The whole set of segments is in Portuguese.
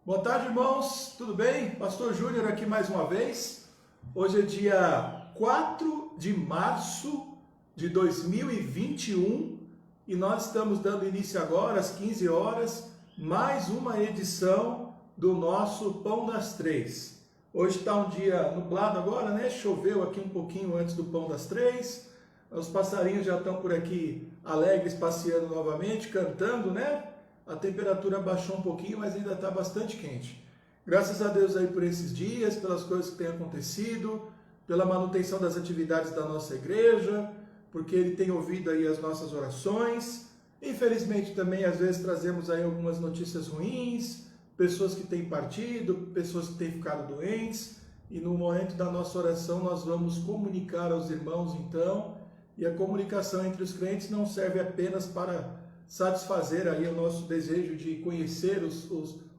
Boa tarde, irmãos, tudo bem? Pastor Júnior aqui mais uma vez. Hoje é dia 4 de março de 2021 e nós estamos dando início agora às 15 horas, mais uma edição do nosso Pão das Três. Hoje está um dia nublado agora, né? Choveu aqui um pouquinho antes do Pão das Três. Os passarinhos já estão por aqui alegres, passeando novamente, cantando, né? A temperatura baixou um pouquinho, mas ainda está bastante quente. Graças a Deus aí por esses dias, pelas coisas que têm acontecido, pela manutenção das atividades da nossa igreja, porque Ele tem ouvido aí as nossas orações. Infelizmente também às vezes trazemos aí algumas notícias ruins, pessoas que têm partido, pessoas que têm ficado doentes, e no momento da nossa oração nós vamos comunicar aos irmãos então, e a comunicação entre os crentes não serve apenas para satisfazer aí o nosso desejo de conhecer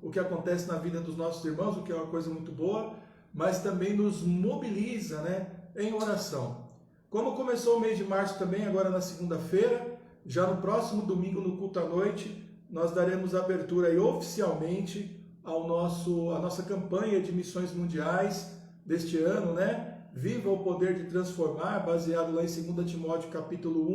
o que acontece na vida dos nossos irmãos, o que é uma coisa muito boa, mas também nos mobiliza, né, em oração. Como começou o mês de março também, agora na segunda-feira, já no próximo domingo no culto à noite, nós daremos abertura aí oficialmente à nossa campanha de missões mundiais deste ano, né? Viva o poder de transformar, baseado lá em 2 Timóteo capítulo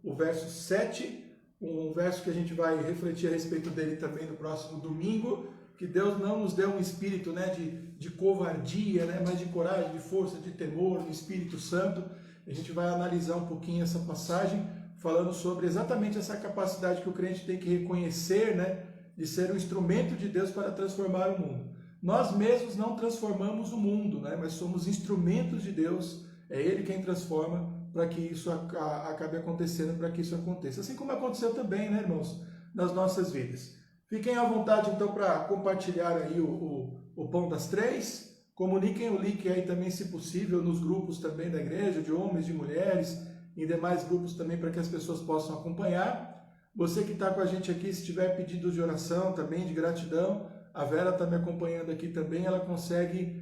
1, o verso 7, um verso que a gente vai refletir a respeito dele também no próximo domingo, que Deus não nos deu um espírito, né, de covardia, né, mas de coragem, de força, de temor, do Espírito Santo. A gente vai analisar um pouquinho essa passagem, falando sobre exatamente essa capacidade que o crente tem que reconhecer, né, de ser um instrumento de Deus para transformar o mundo. Nós mesmos não transformamos o mundo, né, mas somos instrumentos de Deus, é Ele quem transforma, para que isso acabe acontecendo, para que isso aconteça. Assim como aconteceu também, né, irmãos, nas nossas vidas. Fiquem à vontade, então, para compartilhar aí o Pão das Três. Comuniquem o link aí também, se possível, nos grupos também da igreja, de homens, de mulheres, e demais grupos também, para que as pessoas possam acompanhar. Você que está com a gente aqui, se tiver pedidos de oração também, de gratidão, a Vera está me acompanhando aqui também, ela consegue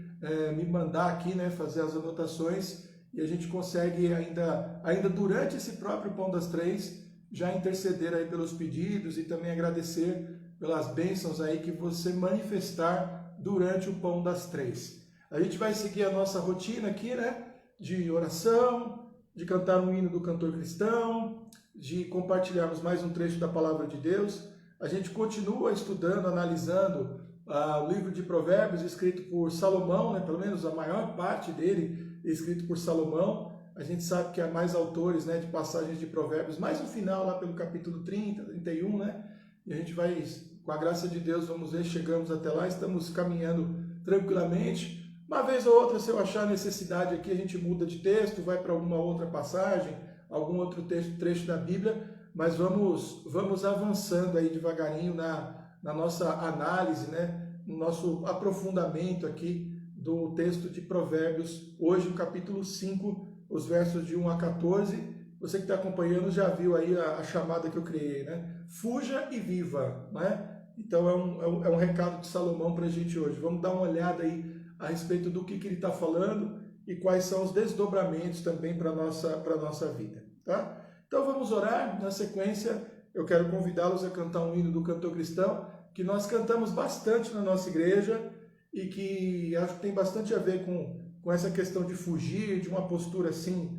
me mandar aqui, né, fazer as anotações, e a gente consegue ainda durante esse próprio Pão das Três, já interceder aí pelos pedidos e também agradecer pelas bênçãos aí que você manifestar durante o Pão das Três. A gente vai seguir a nossa rotina aqui, né, de oração, de cantar um hino do cantor cristão, de compartilharmos mais um trecho da Palavra de Deus. A gente continua estudando, analisando o livro de Provérbios, escrito por Salomão, né, pelo menos a maior parte dele escrito por Salomão. A gente sabe que há mais autores, né, de passagens de Provérbios, mais no final, lá pelo capítulo 30, 31, né? E a gente vai, com a graça de Deus, vamos ver, chegamos até lá, estamos caminhando tranquilamente. Uma vez ou outra, se eu achar necessidade aqui, a gente muda de texto, vai para alguma outra passagem, algum outro trecho da Bíblia, mas vamos avançando aí devagarinho na nossa análise, né, no nosso aprofundamento aqui do texto de Provérbios, hoje o capítulo 5, os versos de 1 a 14. Você que está acompanhando já viu aí a chamada que eu criei, né? Fuja e viva, né? Então é um recado de Salomão para a gente hoje. Vamos dar uma olhada aí a respeito do que ele está falando e quais são os desdobramentos também para a nossa vida, tá? Então vamos orar. Na sequência, eu quero convidá-los a cantar um hino do cantor cristão, que nós cantamos bastante na nossa igreja, e que acho que tem bastante a ver com essa questão de fugir, de uma postura assim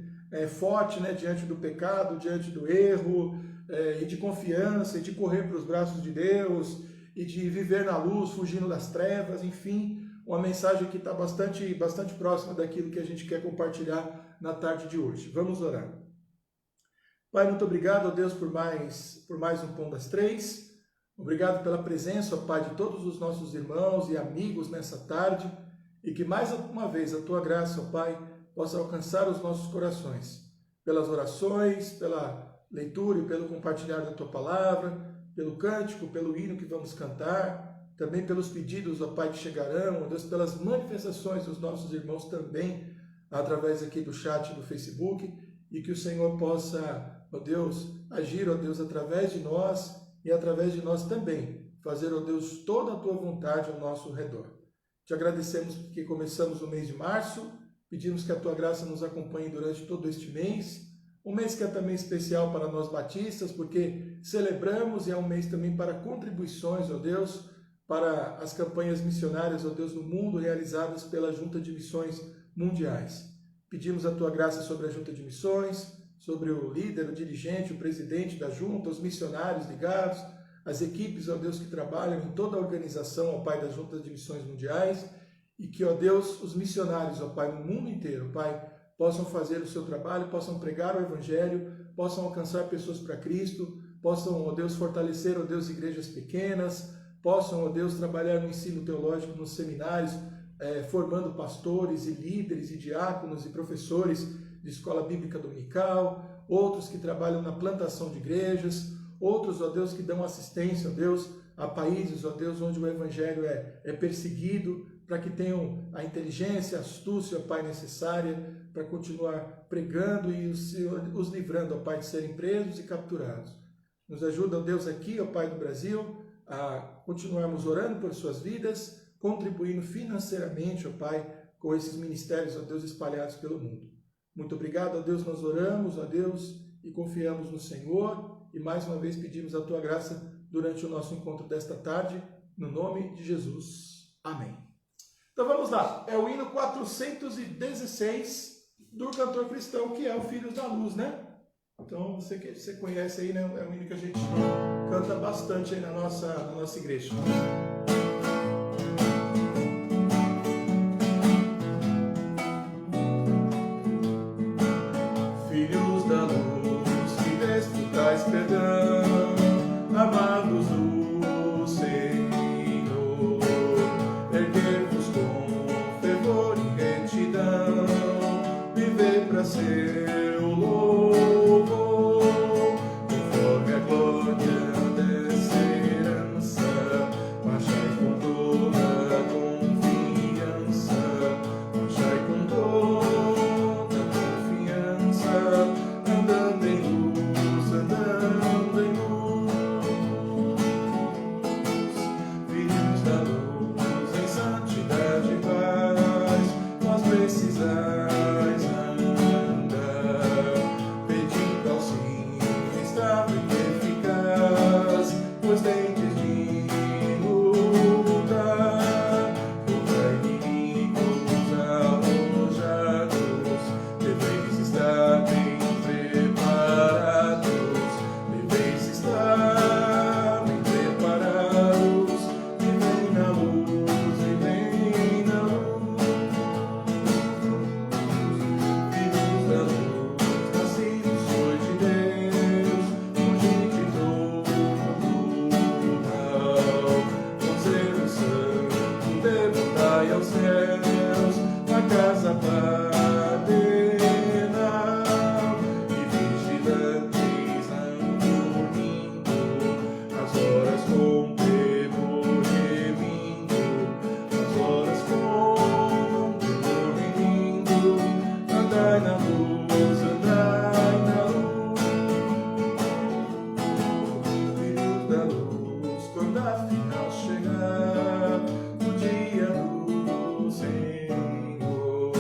forte, né, diante do pecado, diante do erro, e de confiança, e de correr para os braços de Deus, e de viver na luz, fugindo das trevas, enfim, uma mensagem que está bastante próxima daquilo que a gente quer compartilhar na tarde de hoje. Vamos orar. Pai, muito obrigado, ó Deus, por mais um Pão das Três. Obrigado pela presença, ó Pai, de todos os nossos irmãos e amigos nessa tarde, e que mais uma vez a Tua graça, ó Pai, possa alcançar os nossos corações, pelas orações, pela leitura e pelo compartilhar da Tua Palavra, pelo cântico, pelo hino que vamos cantar, também pelos pedidos, ó Pai, que chegarão, ó Deus, pelas manifestações dos nossos irmãos também, através aqui do chat do Facebook, e que o Senhor possa, ó Deus, agir, ó Deus, através de nós, e através de nós também, fazer, ó Deus, toda a Tua vontade ao nosso redor. Te agradecemos porque começamos o mês de março, pedimos que a Tua graça nos acompanhe durante todo este mês, um mês que é também especial para nós batistas, porque celebramos, e é um mês também para contribuições, ó Deus, para as campanhas missionárias, ó Deus, no mundo, realizadas pela Junta de Missões Mundiais. Pedimos a Tua graça sobre a Junta de Missões, sobre o líder, o dirigente, o presidente da Junta, os missionários ligados, as equipes, ó Deus, que trabalham em toda a organização, ó Pai, das Juntas de Missões Mundiais, e que, ó Deus, os missionários, ó Pai, no mundo inteiro, Pai, possam fazer o seu trabalho, possam pregar o Evangelho, possam alcançar pessoas para Cristo, possam, ó Deus, fortalecer, ó Deus, igrejas pequenas, possam, ó Deus, trabalhar no ensino teológico nos seminários, formando pastores e líderes e diáconos e professores de escola bíblica dominical, outros que trabalham na plantação de igrejas, outros, ó Deus, que dão assistência, ó Deus, a países, ó Deus, onde o Evangelho é perseguido, para que tenham a inteligência, a astúcia, ó Pai, necessária para continuar pregando e os livrando, ó Pai, de serem presos e capturados. Nos ajuda, ó Deus, aqui, ó Pai do Brasil, a continuarmos orando por suas vidas, contribuindo financeiramente, ó Pai, com esses ministérios, ó Deus, espalhados pelo mundo. Muito obrigado, ó Deus, nós oramos, ó Deus, e confiamos no Senhor, e mais uma vez pedimos a Tua graça durante o nosso encontro desta tarde, no nome de Jesus. Amém. Então vamos lá, é o hino 416 do cantor cristão, que é o Filhos da Luz, né? Então você conhece aí, né? É um hino que a gente canta bastante aí na nossa igreja. Filhos da luz, que desfrutais perdão, amados do Senhor, erguei-vos com fervor e retidão, viver para seu louvor, conforme a glória dessa herança, marchai com toda confiança, marchai com toda confiança, andando em luz, andando em luz, filhos da luz, em santidade e paz, nós precisais andar, pedindo auxílio estável e eficaz, pois tendes de lutar contra inimigos arrojados, deveis estar bem preparados, deveis estar bem preparados, vivem na luz, vivem na luz, filhos da luz, nascidos sois de Deus, fugir de todo mal, com zelo santo, levantai aos céus, na casa paternal, e vigilantes não dormindo, as horas com temor remindo, as horas com temor remindo, andai na luz, andai na luz, filhos da luz, quando afinal chegar o dia do Senhor,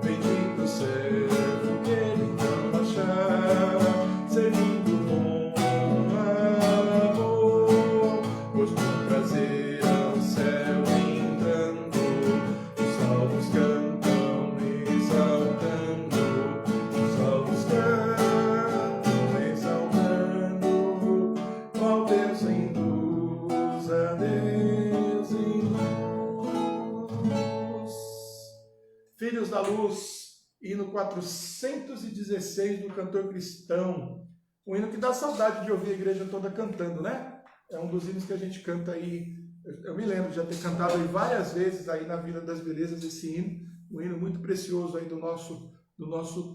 bendito o servo que ele então achar, servindo com amor, pois com prazer ao céu entrando, os salvos cantam exaltando, os salvos cantam exaltando, ó Deus em luz, a Deus em luz. Filhos da Luz, hino 416 do cantor cristão, um hino que dá saudade de ouvir a igreja toda cantando, né? É um dos hinos que a gente canta aí, eu me lembro de já ter cantado aí várias vezes aí na Vila das Belezas esse hino, um hino muito precioso aí do nosso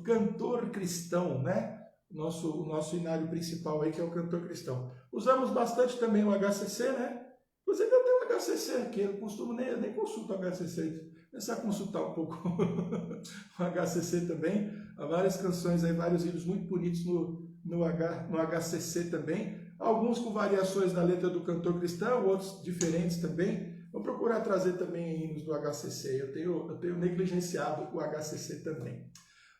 cantor cristão, né? O nosso hinário principal aí, que é o cantor cristão. Usamos bastante também o HCC, né? Inclusive eu tenho o HCC aqui, eu costumo nem consulto o HCC, começar a consultar um pouco o HCC também. Há várias canções aí, vários hinos muito bonitos no HCC também. Alguns com variações na letra do cantor cristão, outros diferentes também. Vou procurar trazer também hinos do HCC, eu tenho negligenciado o HCC também.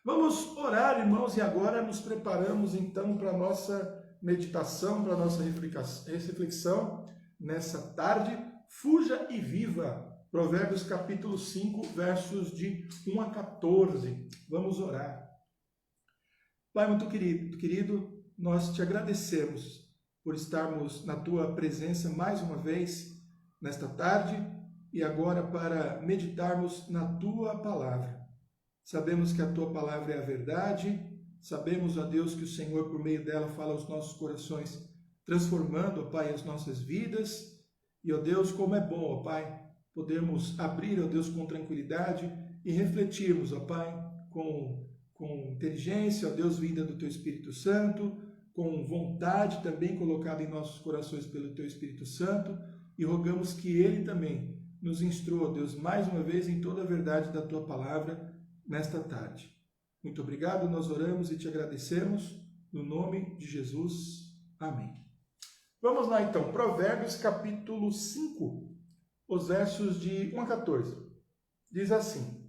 Vamos orar, irmãos, e agora nos preparamos então para a nossa meditação, para a nossa reflexão nessa tarde, fuja e viva. Provérbios capítulo 5, versos de 1 a 14. Vamos orar. Pai muito querido, nós te agradecemos por estarmos na tua presença mais uma vez nesta tarde e agora para meditarmos na tua palavra. Sabemos que a tua palavra é a verdade, sabemos, ó Deus, que o Senhor por meio dela fala aos nossos corações, transformando, ó Pai, as nossas vidas. E, ó Deus, como é bom, ó Pai, podermos abrir, ó Deus, com tranquilidade e refletirmos, ó Pai, com inteligência, ó Deus, vinda do Teu Espírito Santo, com vontade também colocada em nossos corações pelo Teu Espírito Santo, e rogamos que Ele também nos instrua, ó Deus, mais uma vez em toda a verdade da Tua Palavra nesta tarde. Muito obrigado, nós oramos e te agradecemos, no nome de Jesus. Amém. Vamos lá então, Provérbios capítulo 5, os versos de 1 a 14. Diz assim: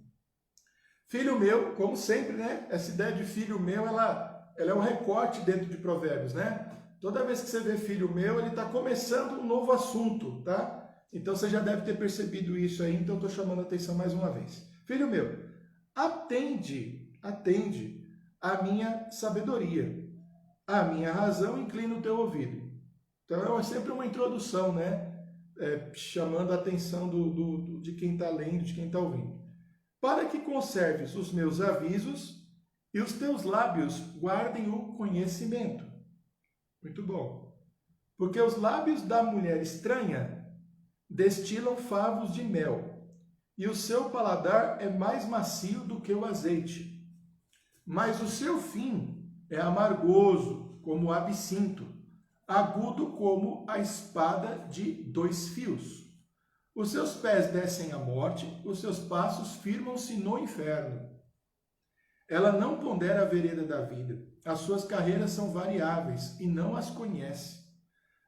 Filho meu, como sempre, né? Essa ideia de filho meu, ela é um recorte dentro de Provérbios, né? Toda vez que você vê filho meu, ele está começando um novo assunto, tá? Então você já deve ter percebido isso aí, então estou chamando a atenção mais uma vez. Filho meu, atende a minha sabedoria, a minha razão inclina o teu ouvido. Então é sempre uma introdução, né? Chamando a atenção de quem está lendo, de quem está ouvindo. Para que conserves os meus avisos e os teus lábios guardem o conhecimento. Muito bom. Porque os lábios da mulher estranha destilam favos de mel, e o seu paladar é mais macio do que o azeite. Mas o seu fim é amargoso como o absinto, agudo como a espada de 2 fios. Os seus pés descem à morte, os seus passos firmam-se no inferno. Ela não pondera a vereda da vida, as suas carreiras são variáveis e não as conhece.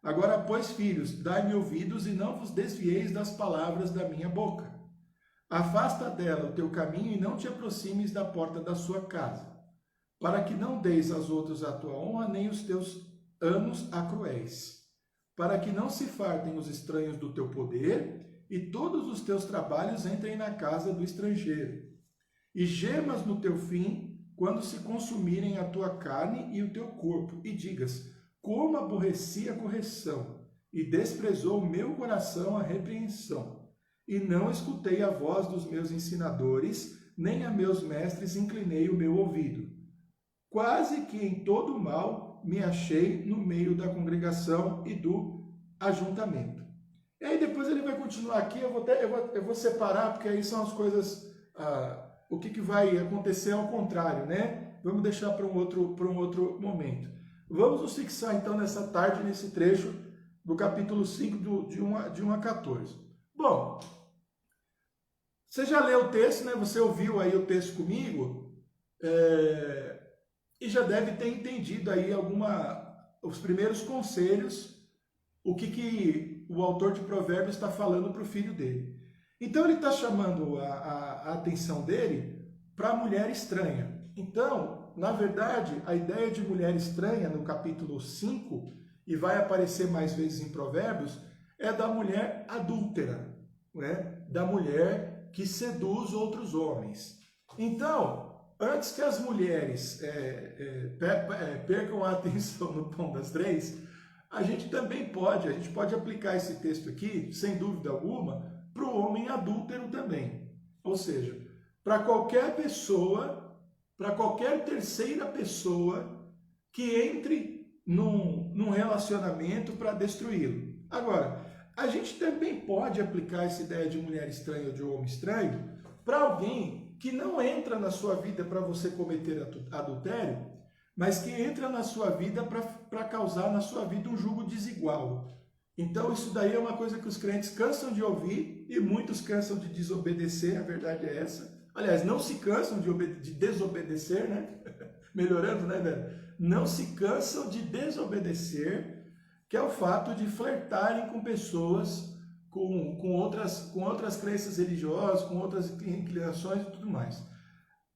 Agora, pois, filhos, dai-me ouvidos e não vos desvieis das palavras da minha boca. Afasta dela o teu caminho e não te aproximes da porta da sua casa, para que não deis aos outros a tua honra, nem os teus anos a cruéis, para que não se fartem os estranhos do teu poder, e todos os teus trabalhos entrem na casa do estrangeiro. E gemas no teu fim, quando se consumirem a tua carne e o teu corpo, e digas: como aborreci a correção, e desprezou o meu coração a repreensão. E não escutei a voz dos meus ensinadores, nem a meus mestres inclinei o meu ouvido. Quase que em todo mal me achei no meio da congregação e do ajuntamento. E aí depois ele vai continuar aqui, eu vou separar, porque aí são as coisas, o que vai acontecer ao contrário, né? Vamos deixar para um outro momento. Vamos nos fixar então nessa tarde, nesse trecho do capítulo 5, de 1 a 14. Bom, você já leu o texto, né? Você ouviu aí o texto comigo, e já deve ter entendido aí os primeiros conselhos, o que o autor de Provérbios está falando para o filho dele. Então ele está chamando a atenção dele para a mulher estranha. Então, na verdade, a ideia de mulher estranha no capítulo 5, e vai aparecer mais vezes em Provérbios, é da mulher adúltera, né? Da mulher que seduz outros homens. Então, antes que as mulheres percam a atenção no pão das três, a gente pode aplicar esse texto aqui, sem dúvida alguma, para o homem adúltero também. Ou seja, para qualquer pessoa, para qualquer terceira pessoa que entre num relacionamento para destruí-lo. Agora, a gente também pode aplicar essa ideia de mulher estranha ou de homem estranho para alguém que não entra na sua vida para você cometer adultério, mas que entra na sua vida para causar na sua vida um jugo desigual. Então isso daí é uma coisa que os crentes cansam de ouvir e muitos cansam de desobedecer, a verdade é essa. Aliás, não se cansam de desobedecer, né? Melhorando, né, velho? Não se cansam de desobedecer, que é o fato de flertarem com pessoas com outras crenças religiosas, com outras inclinações e tudo mais.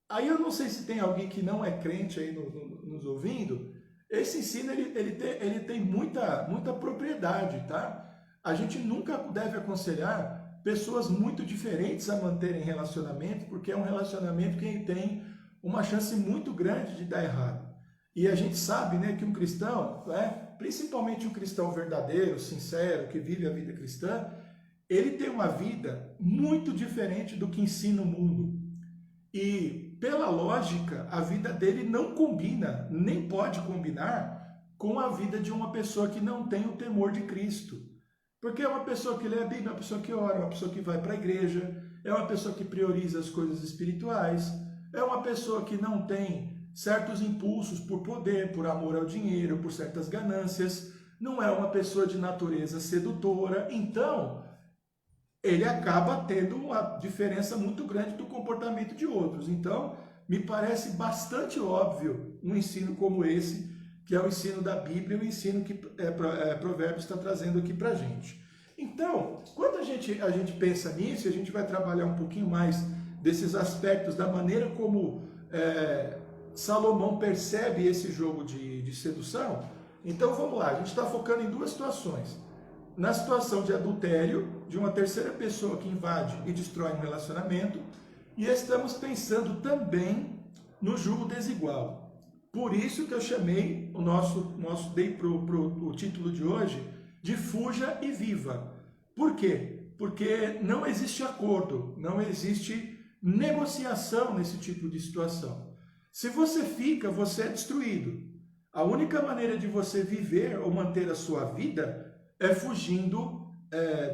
Aí eu não sei se tem alguém que não é crente aí nos ouvindo. Esse ensino ele tem muita propriedade, tá? a gente nunca deve aconselhar pessoas muito diferentes a manterem relacionamento, porque é um relacionamento que tem uma chance muito grande de dar errado. E a gente sabe, né, que um cristão, principalmente um cristão verdadeiro, sincero, que vive a vida cristã, ele tem uma vida muito diferente do que ensina o mundo. E, pela lógica, a vida dele não combina, nem pode combinar com a vida de uma pessoa que não tem o temor de Cristo. Porque é uma pessoa que lê a Bíblia, é uma pessoa que ora, é uma pessoa que vai para a igreja, é uma pessoa que prioriza as coisas espirituais, é uma pessoa que não tem certos impulsos por poder, por amor ao dinheiro, por certas ganâncias, não é uma pessoa de natureza sedutora. Então, ele acaba tendo uma diferença muito grande do comportamento de outros. Então, me parece bastante óbvio um ensino como esse, que é o ensino da Bíblia, o ensino que Provérbios está trazendo aqui para a gente. Então, quando a gente pensa nisso, a gente vai trabalhar um pouquinho mais desses aspectos, da maneira como Salomão percebe esse jogo de sedução. Então, vamos lá, a gente está focando em duas situações. Na situação de adultério, de uma terceira pessoa que invade e destrói um relacionamento, e estamos pensando também no julgo desigual. Por isso que eu chamei dei o título de hoje de Fuja e Viva. Por quê? Porque não existe acordo, não existe negociação nesse tipo de situação. Se você fica, você é destruído. A única maneira de você viver ou manter a sua vida é fugindo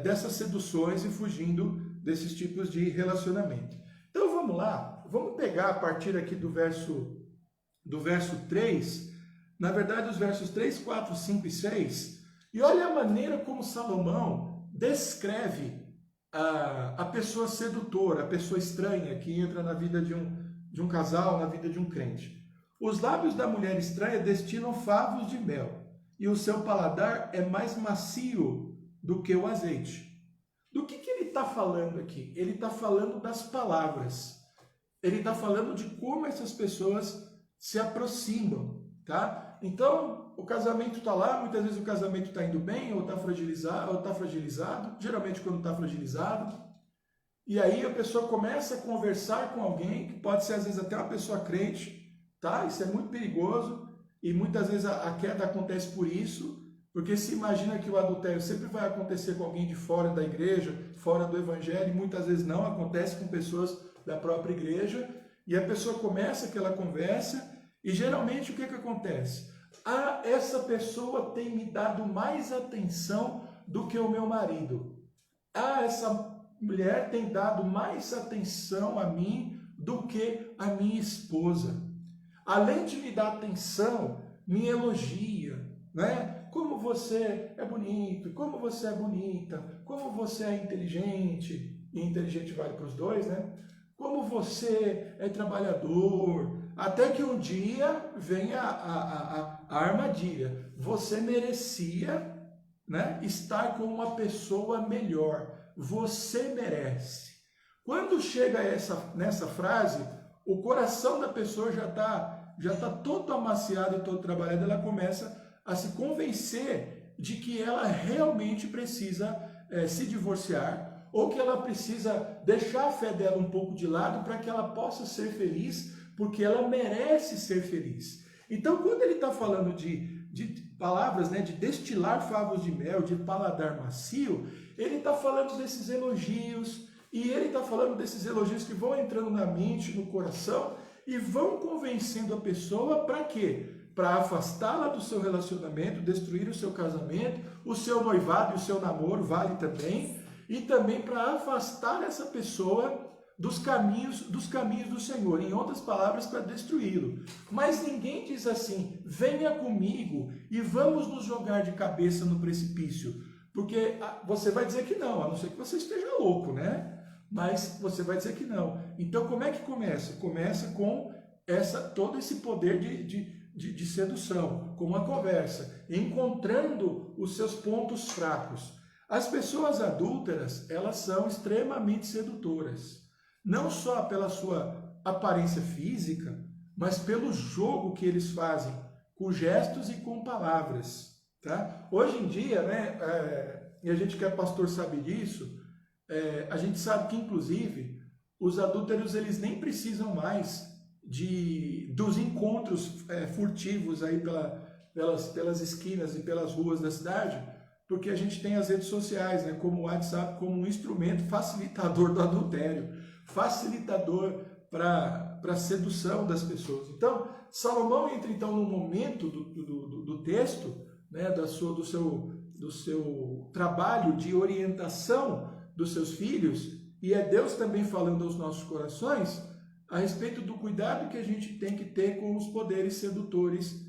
dessas seduções e fugindo desses tipos de relacionamento. Então vamos lá, vamos pegar a partir aqui do verso 3, na verdade os versos 3, 4, 5 e 6, e olha a maneira como Salomão descreve a pessoa sedutora, a pessoa estranha que entra na vida de um casal, na vida de um crente. Os lábios da mulher estranha destilam favos de mel, e o seu paladar é mais macio do que o azeite. Do que ele está falando aqui? Ele está falando das palavras. Ele está falando de como essas pessoas se aproximam, tá? Então, o casamento está lá, muitas vezes o casamento está indo bem, ou está fragilizado, geralmente quando está fragilizado, e aí a pessoa começa a conversar com alguém, que pode ser às vezes até uma pessoa crente, tá? Isso é muito perigoso, e muitas vezes a queda acontece por isso, porque se imagina que o adultério sempre vai acontecer com alguém de fora da igreja, fora do evangelho, e muitas vezes não acontece com pessoas da própria igreja, e a pessoa começa aquela conversa, e geralmente o que acontece? Essa pessoa tem me dado mais atenção do que o meu marido. Essa mulher tem dado mais atenção a mim do que a minha esposa. Além de me dar atenção, me elogia, né? Como você é bonito, como você é bonita, como você é inteligente, e inteligente vale para os dois, né? Como você é trabalhador, até que um dia vem a armadilha. Você merecia, né, estar com uma pessoa melhor. Você merece. Quando chega nessa frase, o coração da pessoa já tá todo amaciado e todo trabalhado, ela começa a se convencer de que ela realmente precisa se divorciar, ou que ela precisa deixar a fé dela um pouco de lado para que ela possa ser feliz, porque ela merece ser feliz. Então, quando ele está falando de palavras, né, de destilar favos de mel, de paladar macio, ele está falando desses elogios, e ele está falando desses elogios que vão entrando na mente, no coração, e vão convencendo a pessoa para quê? Para afastá-la do seu relacionamento, destruir o seu casamento, o seu noivado e o seu namoro, vale também, e também para afastar essa pessoa dos caminhos do Senhor, em outras palavras, para destruí-lo. Mas ninguém diz assim, venha comigo e vamos nos jogar de cabeça no precipício, porque você vai dizer que não, a não ser que você esteja louco, né? Mas você vai dizer que não. Então, como é que começa? Começa com todo esse poder de sedução, com uma conversa, encontrando os seus pontos fracos. As pessoas adúlteras, elas são extremamente sedutoras, não só pela sua aparência física, mas pelo jogo que eles fazem, com gestos e com palavras. Tá? Hoje em dia, né, e a gente que é pastor sabe disso, a gente sabe que, inclusive, os adúlteros eles nem precisam mais dos encontros furtivos aí pelas esquinas e pelas ruas da cidade, porque a gente tem as redes sociais, né, como o WhatsApp, como um instrumento facilitador do adultério, facilitador para a sedução das pessoas. Então, Salomão entra então no momento do texto, né, do seu trabalho de orientação dos seus filhos, e é Deus também falando aos nossos corações a respeito do cuidado que a gente tem que ter com os poderes sedutores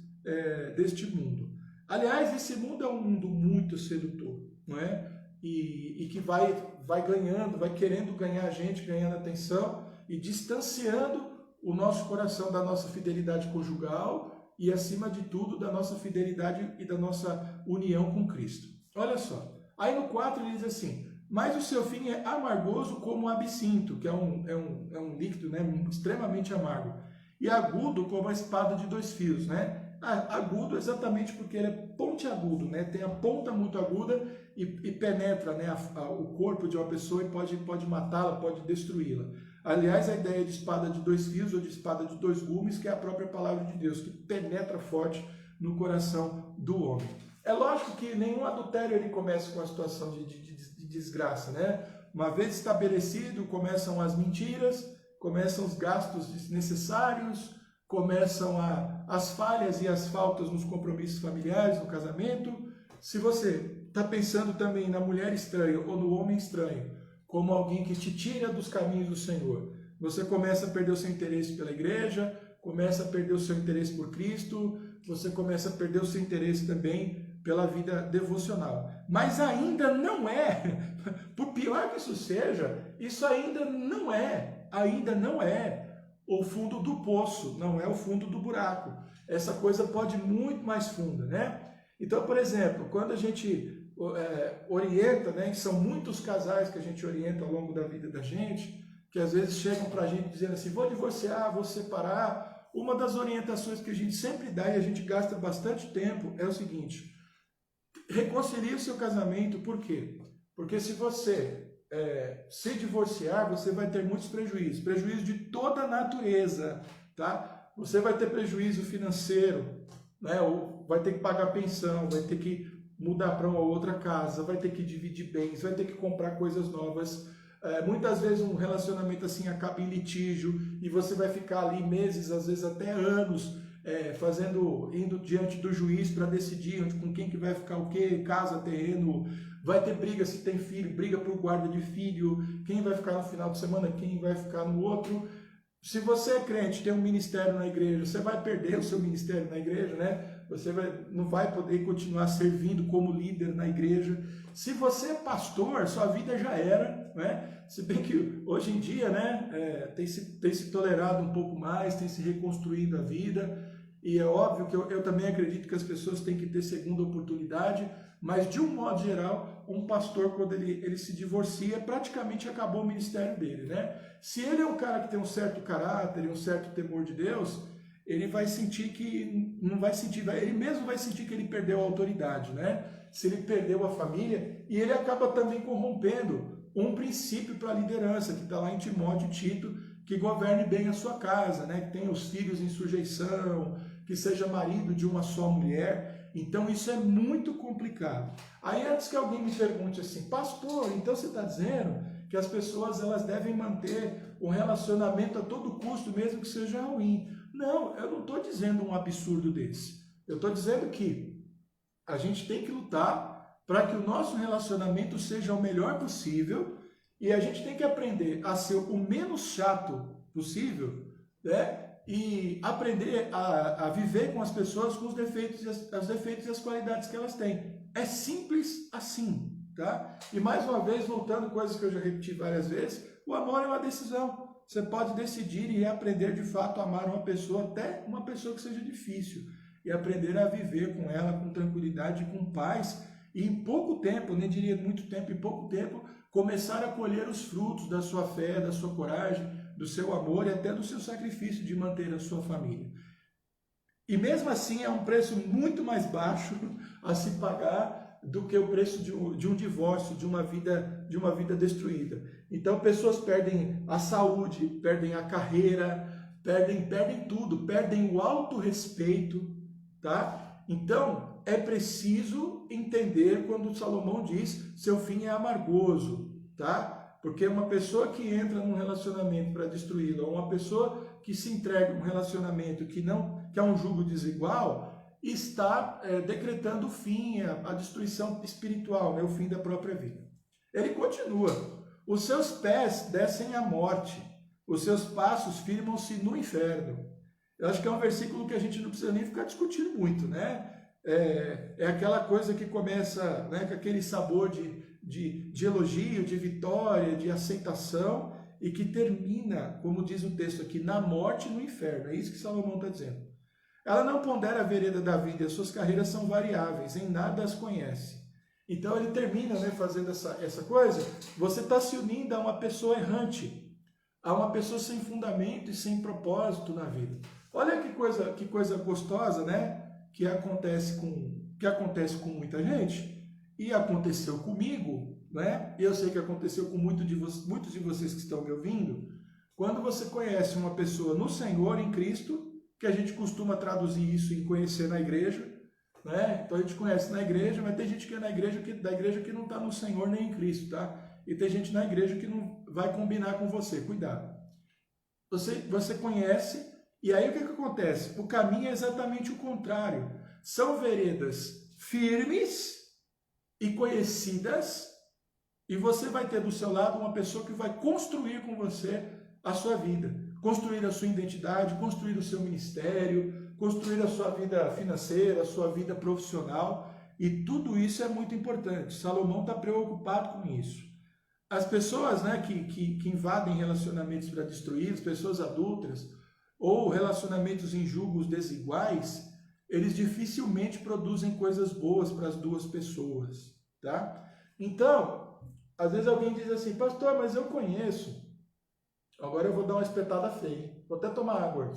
deste mundo. Aliás, esse mundo é um mundo muito sedutor, não é? E que vai ganhando, vai querendo ganhar a gente, ganhando atenção e distanciando o nosso coração da nossa fidelidade conjugal e, acima de tudo, da nossa fidelidade e da nossa união com Cristo. Olha só, aí no 4 ele diz assim: mas o seu fim é amargoso como o absinto, que é um líquido, né, extremamente amargo, e agudo como a espada de 2 fios, né? Agudo exatamente porque ele é pontiagudo, né? Tem a ponta muito aguda e penetra, né, o corpo de uma pessoa e pode matá-la, pode destruí-la. Aliás, a ideia de espada de 2 fios ou de espada de 2 gumes, que é a própria palavra de Deus, que penetra forte no coração do homem. É lógico que nenhum adultério ele começa com a situação de desgraça, né? Uma vez estabelecido, começam as mentiras, começam os gastos desnecessários, começam as falhas e as faltas nos compromissos familiares, no casamento. Se você está pensando também na mulher estranha ou no homem estranho, como alguém que te tira dos caminhos do Senhor, você começa a perder o seu interesse pela igreja, começa a perder o seu interesse por Cristo, você começa a perder o seu interesse também pela vida devocional. Mas ainda não é, por pior que isso seja, isso ainda não é o fundo do poço, não é o fundo do buraco. Essa coisa pode ir muito mais funda, né? Então, por exemplo, quando a gente orienta, né, que são muitos casais que a gente orienta ao longo da vida da gente, que às vezes chegam para a gente dizendo assim: vou divorciar, vou separar. Uma das orientações que a gente sempre dá e a gente gasta bastante tempo é o seguinte: reconcilie o seu casamento. Por quê? Porque se você se divorciar, você vai ter muitos prejuízos de toda a natureza, tá? Você vai ter prejuízo financeiro, né? Ou vai ter que pagar pensão, vai ter que mudar para uma outra casa, vai ter que dividir bens, vai ter que comprar coisas novas. Muitas vezes um relacionamento assim acaba em litígio e você vai ficar ali meses, às vezes até anos, indo diante do juiz para decidir com quem que vai ficar o quê, casa, terreno. Vai ter briga se tem filho, briga por guarda de filho, quem vai ficar no final de semana, quem vai ficar no outro. Se você é crente, tem um ministério na igreja, você vai perder o seu ministério na igreja, né? Você não vai poder continuar servindo como líder na igreja. Se você é pastor, sua vida já era, né? Se bem que hoje em dia, né, tem se tolerado um pouco mais, tem se reconstruído a vida. E é óbvio que eu também acredito que as pessoas têm que ter segunda oportunidade, mas de um modo geral, um pastor, quando ele se divorcia, praticamente acabou o ministério dele, né? Se ele é um cara que tem um certo caráter e um certo temor de Deus, ele vai sentir que não vai sentir, ele mesmo vai sentir que ele perdeu a autoridade, né? Se ele perdeu a família, e ele acaba também corrompendo um princípio para a liderança, que está lá em Timóteo e Tito, que governe bem a sua casa, né? Que tenha os filhos em sujeição, que seja marido de uma só mulher. Então isso é muito complicado. Aí antes que alguém me pergunte assim: pastor, então você está dizendo que as pessoas elas devem manter um relacionamento a todo custo, mesmo que seja ruim? Não, eu não estou dizendo um absurdo desse. Eu estou dizendo que a gente tem que lutar para que o nosso relacionamento seja o melhor possível, e a gente tem que aprender a ser o menos chato possível, né? E aprender a viver com as pessoas com os defeitos e as qualidades que elas têm. É simples assim, tá? E mais uma vez, voltando coisas que eu já repeti várias vezes, o amor é uma decisão. Você pode decidir e aprender de fato a amar uma pessoa, até uma pessoa que seja difícil, e aprender a viver com ela com tranquilidade, com paz, e em pouco tempo, nem diria muito tempo, em pouco tempo, começar a colher os frutos da sua fé, da sua coragem, do seu amor e até do seu sacrifício de manter a sua família. E mesmo assim é um preço muito mais baixo a se pagar do que o preço de um divórcio, de uma vida destruída. Então, pessoas perdem a saúde, perdem a carreira, perdem tudo, perdem o autorrespeito, tá? Então, é preciso entender quando Salomão diz, seu fim é amargoso, tá? Porque uma pessoa que entra num relacionamento para destruí-lo, ou uma pessoa que se entrega a um relacionamento que é um jugo desigual, está decretando o fim, a destruição espiritual, né? O fim da própria vida. Ele continua, os seus pés descem à morte, os seus passos firmam-se no inferno. Eu acho que é um versículo que a gente não precisa nem ficar discutindo muito, né? É aquela coisa que começa, né, com aquele sabor de elogio, de vitória, de aceitação, e que termina, como diz o texto aqui, na morte e no inferno. É isso que Salomão está dizendo. Ela não pondera a vereda da vida, as suas carreiras são variáveis, em nada as conhece. Então ele termina, né, fazendo essa coisa, você está se unindo a uma pessoa errante, a uma pessoa sem fundamento e sem propósito na vida. Olha que coisa gostosa, né? Que acontece com muita gente, e aconteceu comigo, né? E eu sei que aconteceu com muitos de vocês que estão me ouvindo, quando você conhece uma pessoa no Senhor, em Cristo, que a gente costuma traduzir isso em conhecer na igreja, né? Então a gente conhece na igreja, mas tem gente que é da igreja que não está no Senhor nem em Cristo, tá? E tem gente na igreja que não vai combinar com você, cuidado. Você conhece. E aí o que acontece? O caminho é exatamente o contrário. São veredas firmes e conhecidas, e você vai ter do seu lado uma pessoa que vai construir com você a sua vida, construir a sua identidade, construir o seu ministério, construir a sua vida financeira, a sua vida profissional, e tudo isso é muito importante. Salomão está preocupado com isso. As pessoas, né, que invadem relacionamentos para destruir, as pessoas adúlteras, ou relacionamentos em julgos desiguais, eles dificilmente produzem coisas boas para as duas pessoas, tá? Então, às vezes alguém diz assim, pastor, mas eu conheço. Agora eu vou dar uma espetada feia. Vou até tomar água.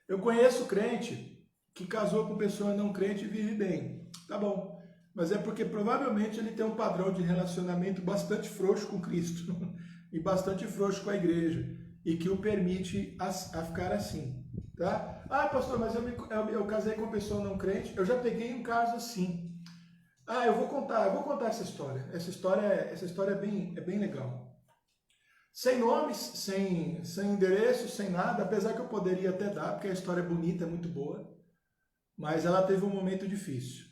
Eu conheço crente que casou com pessoa não crente e vive bem. Tá bom. Mas é porque provavelmente ele tem um padrão de relacionamento bastante frouxo com Cristo e bastante frouxo com a igreja, e que o permite a ficar assim, tá? Ah, pastor, mas eu casei com uma pessoa não crente, eu já peguei um caso assim. Ah, eu vou contar essa história. Essa história é bem legal. Sem nomes, sem endereço, sem nada, apesar que eu poderia até dar, porque a história é bonita, é muito boa, mas ela teve um momento difícil.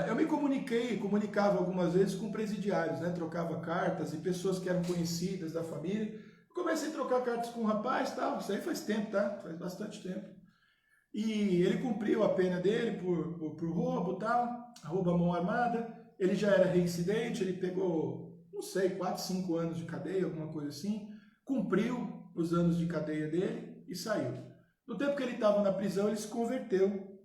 Eu me comunicava algumas vezes com presidiários, né? Trocava cartas, e pessoas que eram conhecidas da família. Comecei a trocar cartas com um rapaz, tal. Isso aí faz tempo, tá? Faz bastante tempo. E ele cumpriu a pena dele por roubo, tal, roubo à mão armada. Ele já era reincidente, ele pegou, não sei, 4, 5 anos de cadeia, alguma coisa assim. Cumpriu os anos de cadeia dele e saiu. No tempo que ele estava na prisão, ele se converteu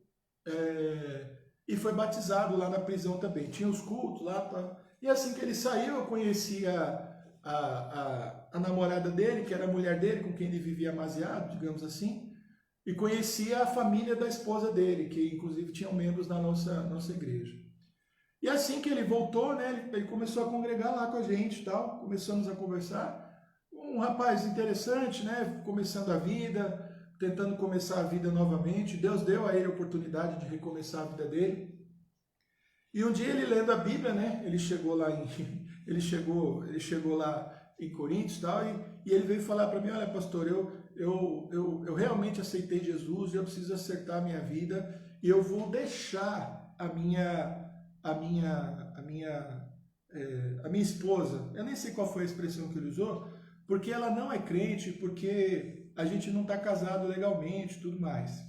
e foi batizado lá na prisão também. Tinha os cultos lá, tá? E assim que ele saiu, eu conheci a namorada dele, que era a mulher dele, com quem ele vivia amaziado, digamos assim, e conhecia a família da esposa dele, que inclusive tinham membros da nossa igreja. E assim que ele voltou, né, ele começou a congregar lá com a gente, tal, começamos a conversar. Um rapaz interessante, né, começando a vida, tentando começar a vida novamente. Deus deu a ele a oportunidade de recomeçar a vida dele. E um dia ele lendo a Bíblia, né, ele chegou lá em Coríntios, tal, e ele veio falar para mim, olha, pastor, eu realmente aceitei Jesus, eu preciso acertar a minha vida, e eu vou deixar a minha esposa, eu nem sei qual foi a expressão que ele usou, porque ela não é crente, porque a gente não está casado legalmente e tudo mais.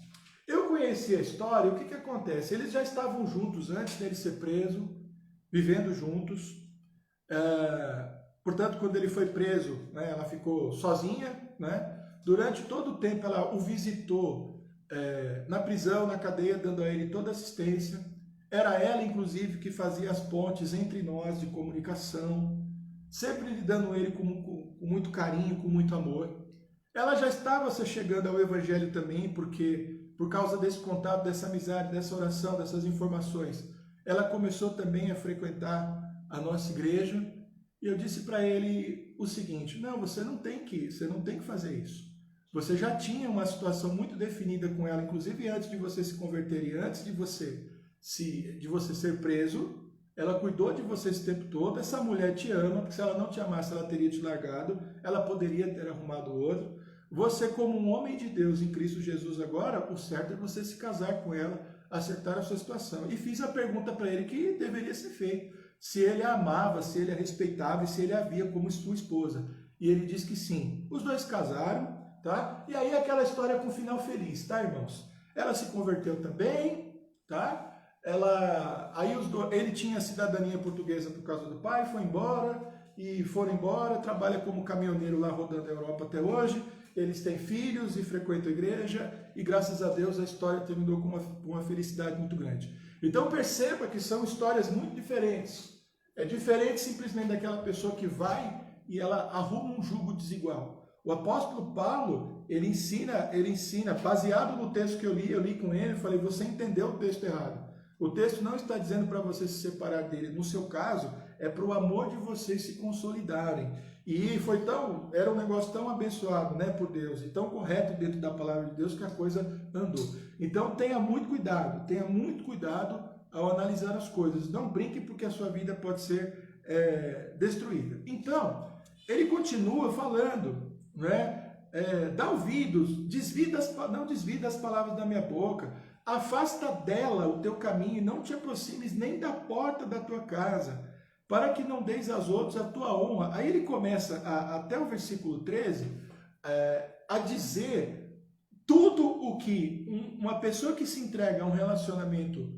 Eu conheci a história, o que acontece? Eles já estavam juntos antes dele ser preso, vivendo juntos. Portanto, quando ele foi preso, né, ela ficou sozinha, né? Durante todo o tempo ela o visitou na prisão, na cadeia, dando a ele toda assistência. Era ela, inclusive, que fazia as pontes entre nós de comunicação, sempre lidando ele com muito carinho, com muito amor. Ela já estava se chegando ao Evangelho também, porque por causa desse contato, dessa amizade, dessa oração, dessas informações, ela começou também a frequentar a nossa igreja. E eu disse para ele o seguinte: não, você não tem que fazer isso. Você já tinha uma situação muito definida com ela, inclusive antes de você se converter e antes de você ser preso. Ela cuidou de você esse tempo todo. Essa mulher te ama, porque se ela não te amasse, ela teria te largado. Ela poderia ter arrumado outro. Você, como um homem de Deus em Cristo Jesus agora, o certo é você se casar com ela, acertar a sua situação. E fiz a pergunta para ele que deveria ser feita: se ele a amava, se ele a respeitava e se ele a via como sua esposa. E ele disse que sim. Os dois casaram, tá? E aí aquela história com final feliz, tá, irmãos? Ela se converteu também, tá? Ele tinha cidadania portuguesa por causa do pai, foi embora, e foram embora, trabalha como caminhoneiro lá rodando a Europa até hoje. Eles têm filhos e frequentam a igreja, e graças a Deus a história terminou com uma felicidade muito grande. Então perceba que são histórias muito diferentes. É diferente simplesmente daquela pessoa que vai e ela arruma um jugo desigual. O apóstolo Paulo, ele ensina, baseado no texto que eu li com ele, eu falei: você entendeu o texto errado. O texto não está dizendo para você se separar dele. No seu caso, é para o amor de vocês se consolidarem. E era um negócio tão abençoado, né, por Deus, e tão correto dentro da palavra de Deus, que a coisa andou. Então tenha muito cuidado ao analisar as coisas. Não brinque, porque a sua vida pode ser destruída. Então, ele continua falando, né? Dá ouvidos, não desvie das palavras da minha boca. Afasta dela o teu caminho e não te aproximes nem da porta da tua casa, para que não deis aos outros a tua honra. Aí ele começa, até o versículo 13, a dizer tudo o que uma pessoa que se entrega a um relacionamento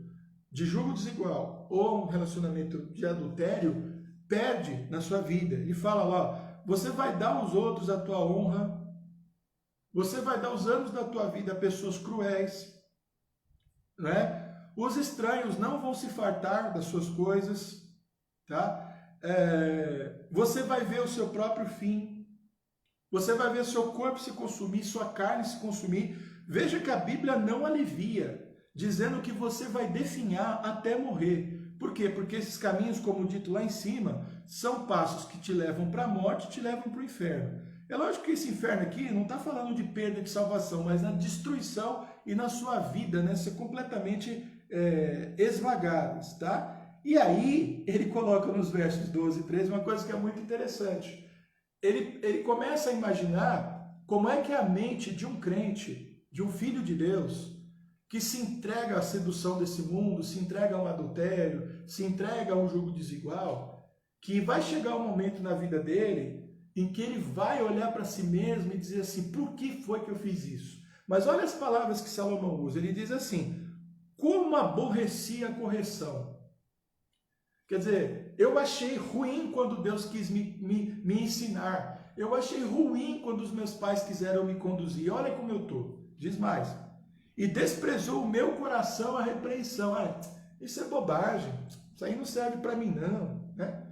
de jugo desigual ou um relacionamento de adultério perde na sua vida. Ele fala lá: você vai dar aos outros a tua honra, você vai dar os anos da tua vida a pessoas cruéis, né? Os estranhos não vão se fartar das suas coisas, tá? Você vai ver o seu próprio fim, você vai ver seu corpo se consumir, sua carne se consumir. Veja que a Bíblia não alivia, dizendo que você vai definhar até morrer. Por quê? Porque esses caminhos, como dito lá em cima, são passos que te levam para a morte, te levam para o inferno. É lógico que esse inferno aqui não está falando de perda de salvação, mas na destruição e na sua vida, né, ser completamente esmagados, tá? E aí ele coloca nos versos 12 e 13 uma coisa que é muito interessante. Ele começa a imaginar como é que é a mente de um crente, de um filho de Deus, que se entrega à sedução desse mundo, se entrega a um adultério, se entrega a um jugo desigual, que vai chegar um momento na vida dele em que ele vai olhar para si mesmo e dizer assim: por que foi que eu fiz isso? Mas olha as palavras que Salomão usa. Ele diz assim: como aborreci a correção. Quer dizer, eu achei ruim quando Deus quis me ensinar. Eu achei ruim quando os meus pais quiseram me conduzir. Olha como eu estou. Diz mais: e desprezou o meu coração a repreensão. Isso é bobagem. Isso aí não serve para mim não, né?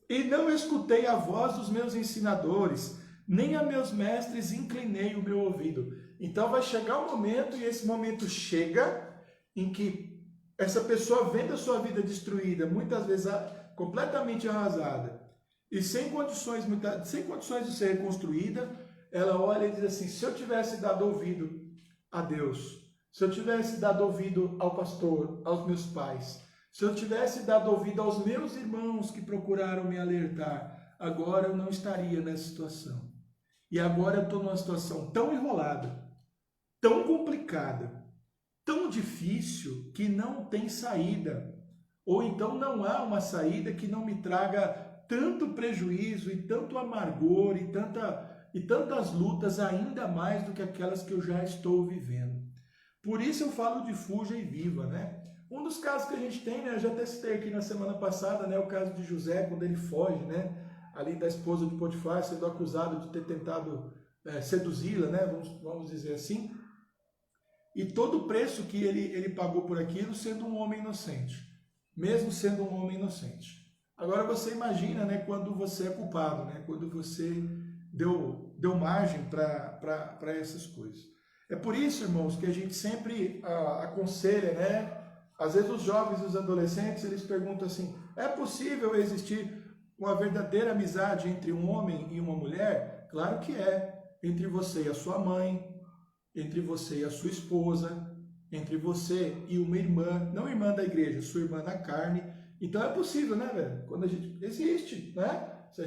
E não escutei a voz dos meus ensinadores, nem a meus mestres inclinei o meu ouvido. Então vai chegar um momento, e esse momento chega, em que essa pessoa vendo a sua vida destruída, muitas vezes completamente arrasada, e sem condições de ser reconstruída, ela olha e diz assim: se eu tivesse dado ouvido a Deus, se eu tivesse dado ouvido ao pastor, aos meus pais, se eu tivesse dado ouvido aos meus irmãos que procuraram me alertar, agora eu não estaria nessa situação. E agora eu estou numa situação tão enrolada, tão complicada, tão difícil, que não tem saída. Ou então não há uma saída que não me traga tanto prejuízo e tanto amargor e tantas lutas ainda mais do que aquelas que eu já estou vivendo. Por isso eu falo de fuja e viva, né? Um dos casos que a gente tem, né, eu já até citei aqui na semana passada, né, o caso de José, quando ele foge, né, ali da esposa de Potifar, sendo acusado de ter tentado seduzi-la, né, vamos dizer assim, e todo o preço que ele pagou por aquilo, sendo um homem inocente, mesmo sendo um homem inocente. Agora você imagina, né, quando você é culpado, né, quando você deu margem para essas coisas. É por isso, irmãos, que a gente sempre aconselha, né? Às vezes os jovens e os adolescentes, eles perguntam assim, é possível existir uma verdadeira amizade entre um homem e uma mulher? Claro que é. Entre você e a sua mãe, entre você e a sua esposa, entre você e uma irmã, não irmã da igreja, sua irmã na carne. Então é possível, né, velho? Quando a gente existe, né? Se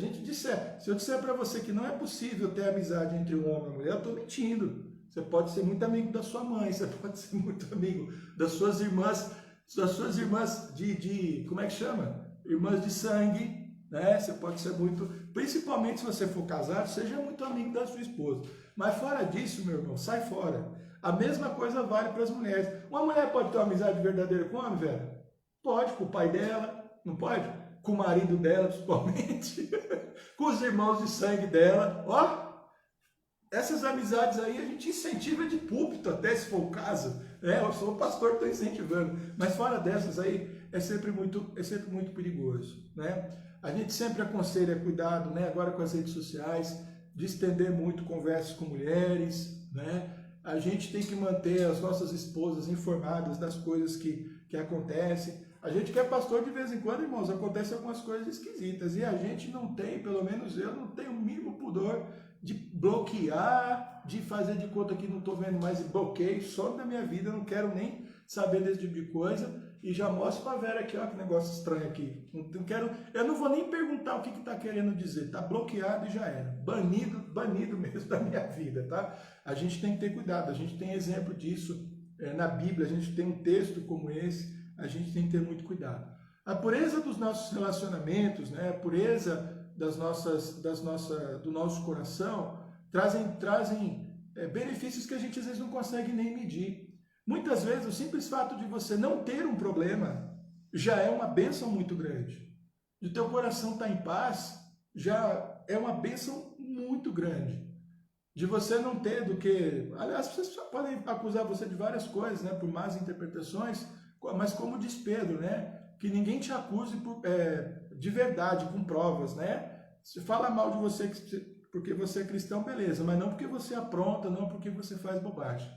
eu disser para você que não é possível ter amizade entre um homem e uma mulher, eu estou mentindo. Você pode ser muito amigo da sua mãe, você pode ser muito amigo das suas irmãs como é que chama? Irmãs de sangue, né? Você pode ser muito, principalmente se você for casado, seja muito amigo da sua esposa. Mas fora disso, meu irmão, sai fora. A mesma coisa vale para as mulheres. Uma mulher pode ter uma amizade verdadeira com o homem, velho? Pode, com o pai dela, não pode? Com o marido dela, principalmente. Com os irmãos de sangue dela. Ó, essas amizades aí a gente incentiva de púlpito, até se for o caso. Né? Eu sou o pastor, estou incentivando. Mas fora dessas aí, é sempre muito perigoso. Né? A gente sempre aconselha cuidado, né? Agora com as redes sociais, de estender muito conversas com mulheres, né? A gente tem que manter as nossas esposas informadas das coisas que acontecem. A gente que é pastor, de vez em quando, irmãos, acontecem algumas coisas esquisitas. E a gente não tem, pelo menos eu, não tenho o mínimo pudor de bloquear, de fazer de conta que não estou vendo mais e bloqueio, só na minha vida, eu não quero nem saber desse tipo de coisa. E já mostro para a Vera aqui, ó, que negócio estranho aqui. Eu não vou nem perguntar o que está querendo dizer. Está bloqueado e já era. Banido mesmo da minha vida, tá? A gente tem que ter cuidado, a gente tem exemplo disso na Bíblia, a gente tem um texto como esse, a gente tem que ter muito cuidado. A pureza dos nossos relacionamentos, né? A pureza do nosso coração, trazem benefícios que a gente às vezes não consegue nem medir. Muitas vezes o simples fato de você não ter um problema já é uma bênção muito grande. De teu coração estar em paz já é uma bênção muito grande. De você não ter do que... Aliás, as pessoas podem acusar você de várias coisas, né, por más interpretações, mas como diz Pedro, né, que ninguém te acuse de verdade, com provas, né? Se fala mal de você porque você é cristão, beleza, mas não porque você apronta, não porque você faz bobagem.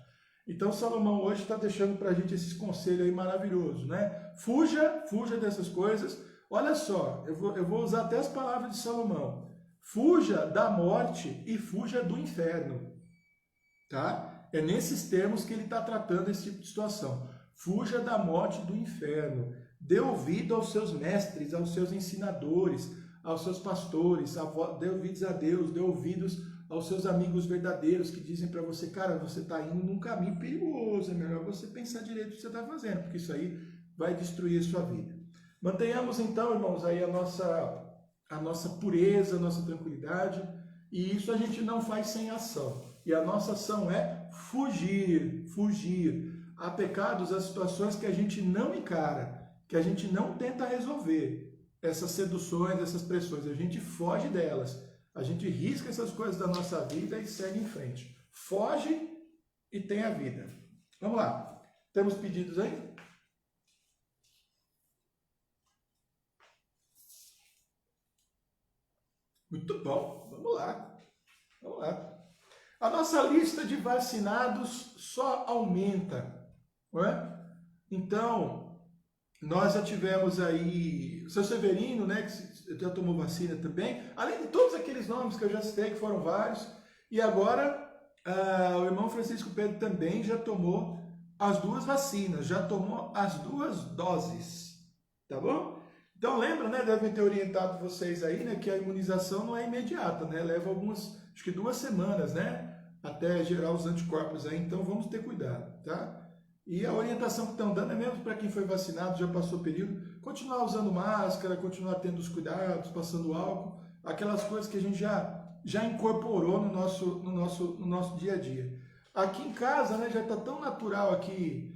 Então Salomão hoje está deixando para a gente esses conselhos aí maravilhosos, né? Fuja dessas coisas. Olha só, eu vou usar até as palavras de Salomão. Fuja da morte e fuja do inferno, tá? É nesses termos que ele está tratando esse tipo de situação. Fuja da morte e do inferno. Dê ouvido aos seus mestres, aos seus ensinadores, aos seus pastores. Dê ouvidos a Deus, dê ouvidos aos seus amigos verdadeiros que dizem para você, cara, você está indo num caminho perigoso, é melhor você pensar direito o que você está fazendo, porque isso aí vai destruir a sua vida. Mantenhamos então, irmãos, aí a nossa pureza, a nossa tranquilidade, e isso a gente não faz sem ação. E a nossa ação é fugir. Há pecados, há situações que a gente não encara, que a gente não tenta resolver. Essas seduções, essas pressões, a gente foge delas. A gente risca essas coisas da nossa vida e segue em frente. Foge e tem a vida. Vamos lá. Temos pedidos aí? Muito bom. Vamos lá. A nossa lista de vacinados só aumenta, não é? Então, nós já tivemos aí o seu Severino, né, que já tomou vacina também, além de todos aqueles nomes que eu já citei, que foram vários, e agora o irmão Francisco Pedro também já tomou as 2 vacinas, já tomou as 2 doses, tá bom? Então lembra, né, devem ter orientado vocês aí, né, que a imunização não é imediata, né, leva acho que 2 semanas, né, até gerar os anticorpos aí, então vamos ter cuidado, tá? E a orientação que estão dando é mesmo para quem foi vacinado, já passou o período, continuar usando máscara, continuar tendo os cuidados, passando álcool, aquelas coisas que a gente já incorporou no nosso dia a dia. Aqui em casa, né, já está tão natural aqui,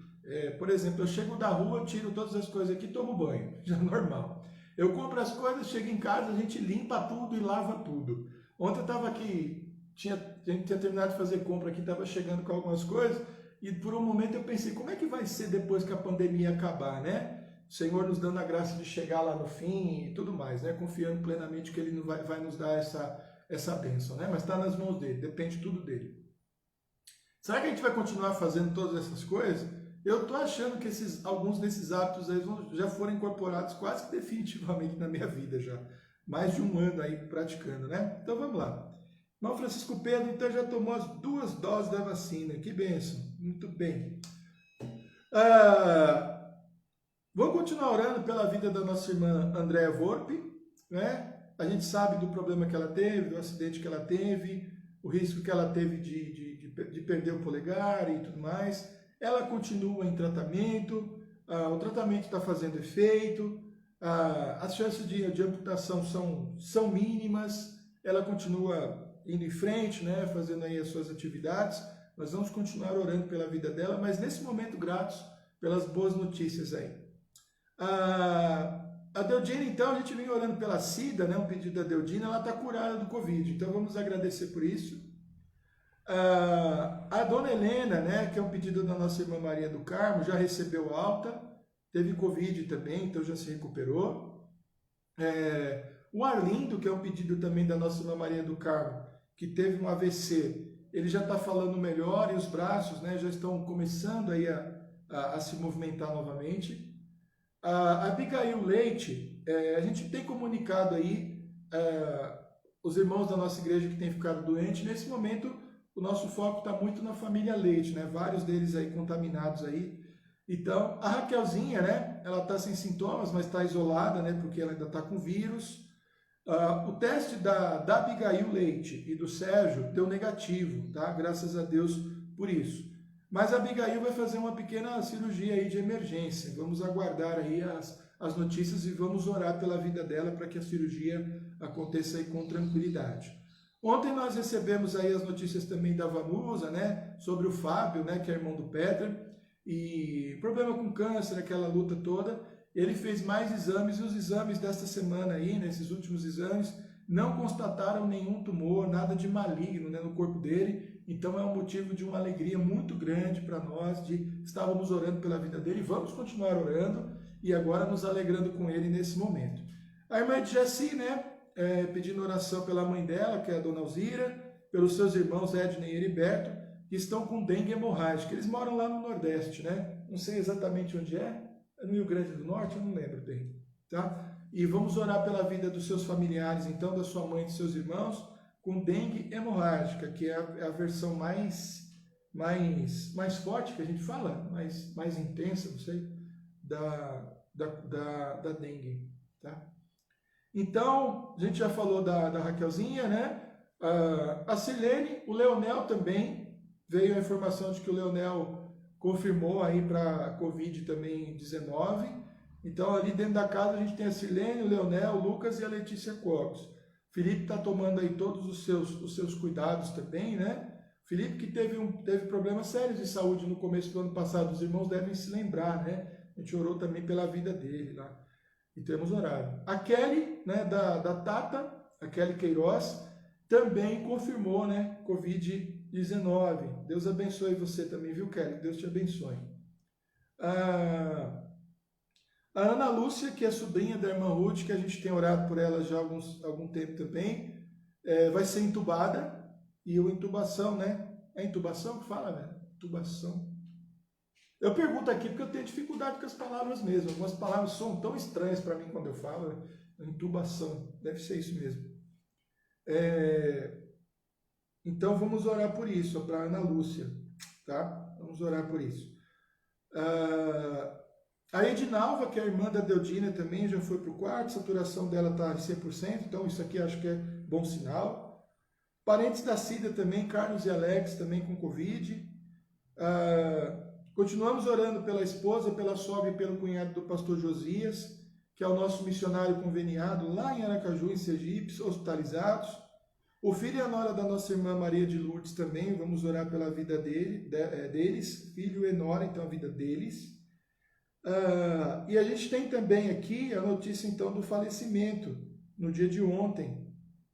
por exemplo, eu chego da rua, tiro todas as coisas aqui, tomo banho, já é normal. Eu compro as coisas, chego em casa, a gente limpa tudo e lava tudo. Ontem eu estava aqui, a gente tinha terminado de fazer compra aqui, estava chegando com algumas coisas, e por um momento eu pensei, como é que vai ser depois que a pandemia acabar, né? O Senhor nos dando a graça de chegar lá no fim e tudo mais, né? Confiando plenamente que Ele vai nos dar essa bênção, né? Mas está nas mãos dele, depende tudo dele. Será que a gente vai continuar fazendo todas essas coisas? Eu estou achando que alguns desses hábitos aí já foram incorporados quase que definitivamente na minha vida já. Mais de um ano aí praticando, né? Então vamos lá. Irmão Francisco Pedro, então já tomou as 2 doses da vacina. Que bênção. Muito bem. Vamos continuar orando pela vida da nossa irmã Andréa Volpe, né? A gente sabe do problema que ela teve, do acidente que ela teve, o risco que ela teve de perder o polegar e tudo mais. Ela continua em tratamento, o tratamento está fazendo efeito, as chances de amputação são mínimas, ela continua indo em frente, né, fazendo aí as suas atividades. Nós vamos continuar orando pela vida dela, mas nesse momento gratos pelas boas notícias aí. A Deudina, então, a gente vem orando pela Cida, né, um pedido da Deudina, ela está curada do Covid, então vamos agradecer por isso. A dona Helena, né, que é um pedido da nossa irmã Maria do Carmo, já recebeu alta, teve Covid também, então já se recuperou. O Arlindo, que é um pedido também da nossa irmã Maria do Carmo, que teve um AVC, ele já está falando melhor e os braços, né, já estão começando aí a se movimentar novamente. A Abigail Leite, a gente tem comunicado aí os irmãos da nossa igreja que têm ficado doentes. Nesse momento, o nosso foco está muito na família Leite, né? Vários deles aí contaminados aí. Então, a Raquelzinha, né? Ela está sem sintomas, mas está isolada, né? Porque ela ainda está com vírus. O teste da Abigail Leite e do Sérgio deu negativo, tá? Graças a Deus por isso. Mas a Abigail vai fazer uma pequena cirurgia aí de emergência. Vamos aguardar aí as notícias e vamos orar pela vida dela para que a cirurgia aconteça aí com tranquilidade. Ontem nós recebemos aí as notícias também da Vanusa, né, sobre o Fábio, né, que é irmão do Peter, e problema com câncer, aquela luta toda. Ele fez mais exames e os exames desta semana aí, nesses últimos exames, não constataram nenhum tumor, nada de maligno, né, no corpo dele. Então é um motivo de uma alegria muito grande para nós, de estávamos orando pela vida dele, vamos continuar orando e agora nos alegrando com ele nesse momento. A irmã de Jessi, né, pedindo oração pela mãe dela, que é a dona Alzira, pelos seus irmãos Ednei e Heriberto, que estão com dengue hemorrágica. Eles moram lá no Nordeste, né? Não sei exatamente onde é no Rio Grande do Norte, eu não lembro bem, tá? E vamos orar pela vida dos seus familiares, então, da sua mãe e dos seus irmãos, com dengue hemorrágica, que é a versão mais forte que a gente fala, mais intensa, não sei, da dengue, tá? Então, a gente já falou da Raquelzinha, né? A Silene, o Leonel também, veio a informação de que o Leonel confirmou aí para a Covid também 19. Então, ali dentro da casa a gente tem a Silene, o Leonel, o Lucas e a Letícia Cocos. Felipe está tomando aí todos os seus cuidados também, né? Felipe que teve problemas sérios de saúde no começo do ano passado, os irmãos devem se lembrar, né? A gente orou também pela vida dele lá. E temos orado. A Kelly, né, da Tata, a Kelly Queiroz, também confirmou, né, Covid-19. Deus abençoe você também, viu, Kelly? Deus te abençoe. A Ana Lúcia, que é sobrinha da irmã Ruth, que a gente tem orado por ela já há algum tempo também, vai ser intubada. E a intubação, né? É intubação que fala, né? Intubação. Eu pergunto aqui porque eu tenho dificuldade com as palavras mesmo. Algumas palavras são tão estranhas para mim quando eu falo. Né? Intubação, deve ser isso mesmo. Então vamos orar por isso, para Ana Lúcia, tá? Vamos orar por isso. A Edinalva, que é a irmã da Deudina também, já foi para o quarto, a saturação dela está em 100%, então isso aqui acho que é bom sinal. Parentes da Cida também, Carlos e Alex também com Covid. Continuamos orando pela esposa, pela sogra e pelo cunhado do pastor Josias, que é o nosso missionário conveniado lá em Aracaju, em Sergipe, hospitalizados. O filho e a nora da nossa irmã Maria de Lourdes também, vamos orar pela vida deles, filho e nora, então a vida deles. E a gente tem também aqui a notícia então do falecimento, no dia de ontem,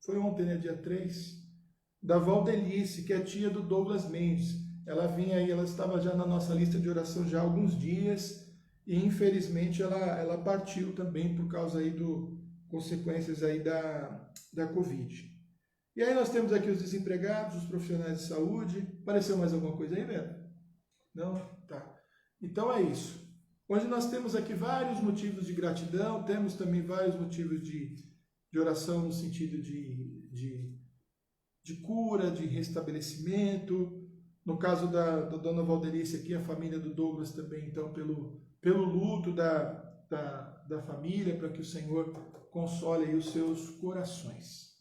foi ontem, né, dia 3, da Valdelice, que é tia do Douglas Mendes. Ela vinha aí, ela estava já na nossa lista de oração já há alguns dias e infelizmente ela partiu também por causa aí consequências aí da Covid. E aí nós temos aqui os desempregados, os profissionais de saúde. Apareceu mais alguma coisa aí, Beto? Não? Tá. Então é isso. Hoje nós temos aqui vários motivos de gratidão, temos também vários motivos de oração no sentido de cura, de restabelecimento. No caso da dona Valdelice aqui, a família do Douglas também, então, pelo luto da família, para que o Senhor console aí os seus corações.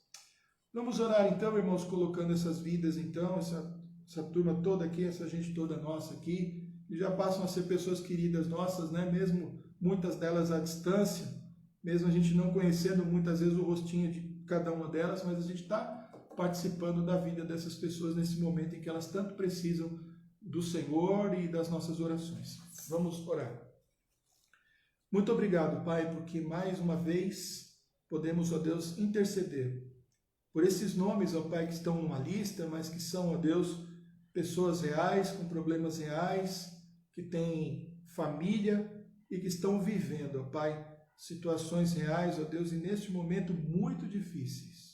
Vamos orar então, irmãos, colocando essas vidas, então, essa turma toda aqui, essa gente toda nossa aqui, que já passam a ser pessoas queridas nossas, né? Mesmo muitas delas à distância, mesmo a gente não conhecendo muitas vezes o rostinho de cada uma delas, mas a gente está participando da vida dessas pessoas nesse momento em que elas tanto precisam do Senhor e das nossas orações. Vamos orar. Muito obrigado, Pai, porque mais uma vez podemos, ó Deus, interceder por esses nomes, ó Pai, que estão numa lista, mas que são, ó Deus, pessoas reais, com problemas reais, que têm família e que estão vivendo, ó Pai, situações reais, ó Deus, e neste momento muito difíceis.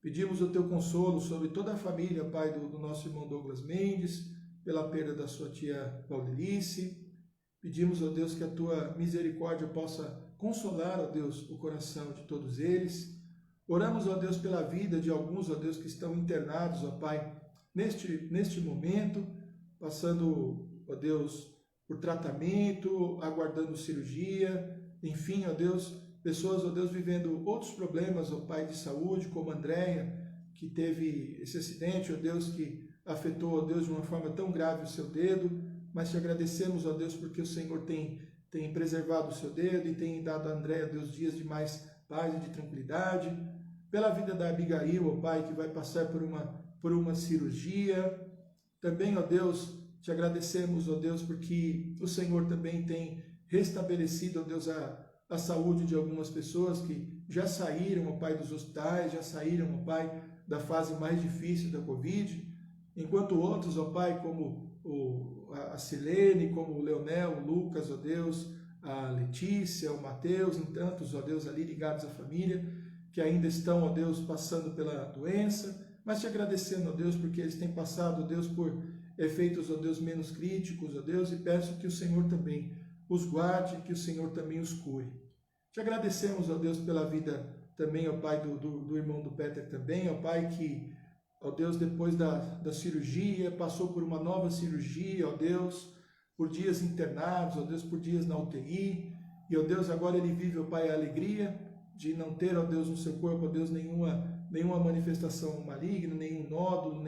Pedimos o teu consolo sobre toda a família, Pai, do nosso irmão Douglas Mendes, pela perda da sua tia Valdelice. Pedimos, ó Deus, que a tua misericórdia possa consolar, ó Deus, o coração de todos eles. Oramos, ó Deus, pela vida de alguns, ó Deus, que estão internados, ó Pai, neste momento, passando, ó Deus, por tratamento, aguardando cirurgia, enfim, ó Deus, pessoas, ó Deus, vivendo outros problemas, ó Pai, de saúde, como a Andréia, que teve esse acidente, ó Deus, que afetou, ó Deus, de uma forma tão grave o seu dedo, mas te agradecemos, ó Deus, porque o Senhor tem preservado o seu dedo e tem dado a Andréia, Deus, dias de mais paz e de tranquilidade. Pela vida da Abigail, ó Pai, que vai passar por uma cirurgia. Também, ó Deus, te agradecemos, ó Deus, porque o Senhor também tem restabelecido, ó Deus, a saúde de algumas pessoas que já saíram, ó Pai, dos hospitais, já saíram, ó Pai, da fase mais difícil da Covid, enquanto outros, ó Pai, como a Silene, como o Leonel, o Lucas, ó Deus, a Letícia, o Mateus, e tantos, ó Deus, ali ligados à família, que ainda estão, ó Deus, passando pela doença, mas te agradecendo, ó Deus, porque eles têm passado, ó Deus, por efeitos, ó Deus, menos críticos, ó Deus, e peço que o Senhor também os guarde, que o Senhor também os cure. Te agradecemos, ó Deus, pela vida também, ó Pai, do irmão do Peter também, ó Pai, que, ó Deus, depois da cirurgia, passou por uma nova cirurgia, ó Deus, por dias internados, ó Deus, por dias na UTI, e, ó Deus, agora ele vive, ó Pai, a alegria de não ter, ó Deus, no seu corpo, ó Deus, nenhuma manifestação maligna, nenhum nódulo,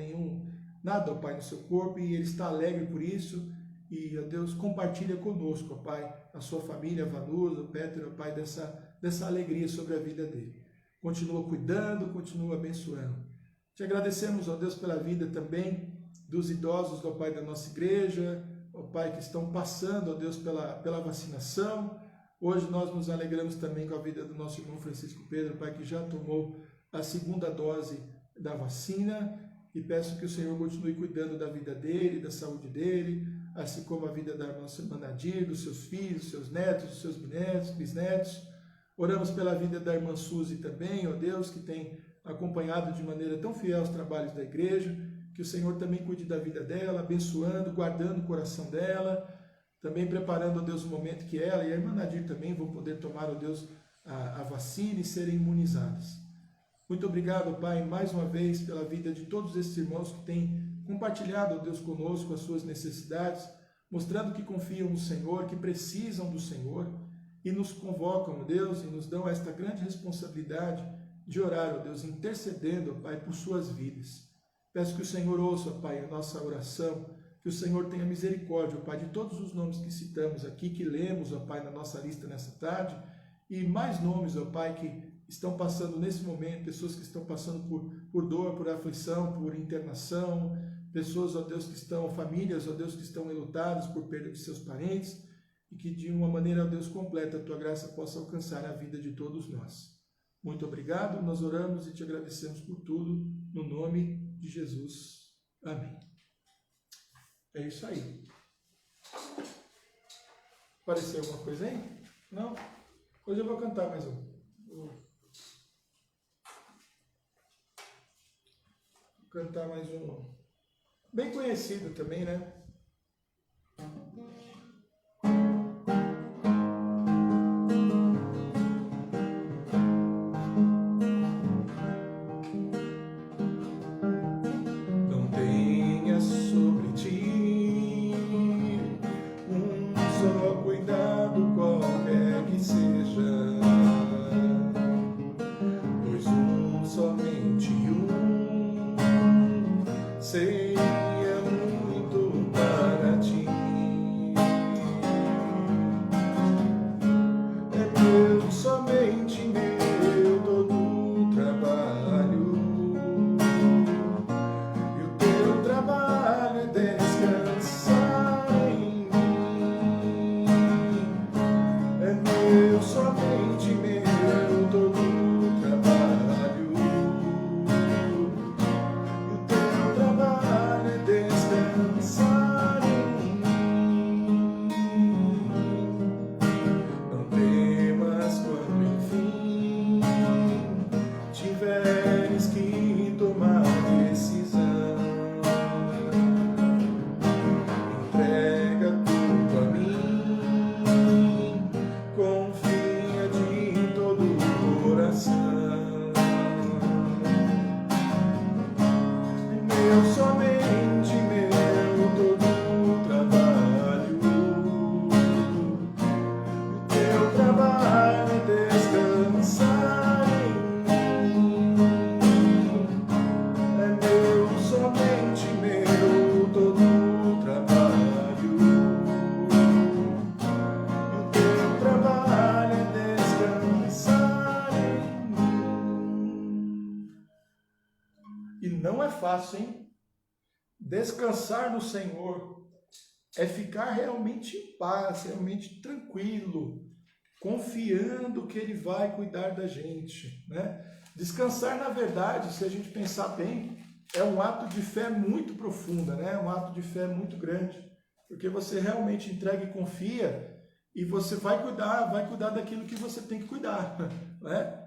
nada, ó Pai, no seu corpo, e ele está alegre por isso, e, ó Deus, compartilha conosco, ó Pai, a sua família, a Vanusa, o Peter, ó Pai, dessa alegria sobre a vida dele. Continua cuidando, continua abençoando. Te agradecemos, ó Deus, pela vida também dos idosos, ó Pai, da nossa igreja, ó Pai, que estão passando, ó Deus, pela vacinação. Hoje nós nos alegramos também com a vida do nosso irmão Francisco Pedro, Pai, que já tomou a segunda dose da vacina, e peço que o Senhor continue cuidando da vida dele, da saúde dele, assim como a vida da nossa irmã Nadir, dos seus filhos, dos seus netos, dos seus bisnetos. Oramos pela vida da irmã Suzy também, ó Deus, que tem acompanhado de maneira tão fiel os trabalhos da igreja, que o Senhor também cuide da vida dela, abençoando, guardando o coração dela, também preparando, ó Deus, o momento que ela e a irmã Nadir também vão poder tomar, ó Deus, a vacina e serem imunizadas. Muito obrigado, Pai, mais uma vez pela vida de todos esses irmãos que têm compartilhado, ó Deus, conosco as suas necessidades, mostrando que confiam no Senhor, que precisam do Senhor e nos convocam, ó Deus, e nos dão esta grande responsabilidade de orar, ó Deus, intercedendo, ó Pai, por suas vidas. Peço que o Senhor ouça, ó Pai, a nossa oração, que o Senhor tenha misericórdia, ó Pai, de todos os nomes que citamos aqui, que lemos, ó Pai, na nossa lista nessa tarde, e mais nomes, ó Pai, que estão passando nesse momento, pessoas que estão passando por dor, por aflição, por internação, pessoas, ó Deus, que estão, famílias, ó Deus, que estão enlutadas por perda de seus parentes, e que de uma maneira, ó Deus, completa, a Tua graça possa alcançar a vida de todos nós. Muito obrigado, nós oramos e te agradecemos por tudo, no nome de Jesus. Amém. É isso aí. Apareceu alguma coisa aí? Não? Hoje eu vou cantar mais um. cantar mais um. Bem conhecido também, né? Não tenha sobre ti um só cuidado qualquer que seja, pois somente seria muito para ti. É meu, somente meu, todo o trabalho, e o teu trabalho é descansar em mim. É meu, somente meu, todo o trabalho, e o teu trabalho é descansar em mim. Não temas quando enfim tiveres que tomar decisão. Entrega tudo a mim, confia de todo o coração. Meu, somente meu, todo o trabalho, o teu trabalho é descansar em mim. É meu, somente meu, todo o trabalho, e o teu trabalho é descansar em mim. E não é fácil, hein? Descansar no Senhor é ficar realmente em paz, realmente tranquilo, confiando que Ele vai cuidar da gente, né? Descansar, na verdade, se a gente pensar bem, é um ato de fé muito profunda, né? Um ato de fé muito grande, porque você realmente entrega e confia, e você vai cuidar daquilo que você tem que cuidar, né?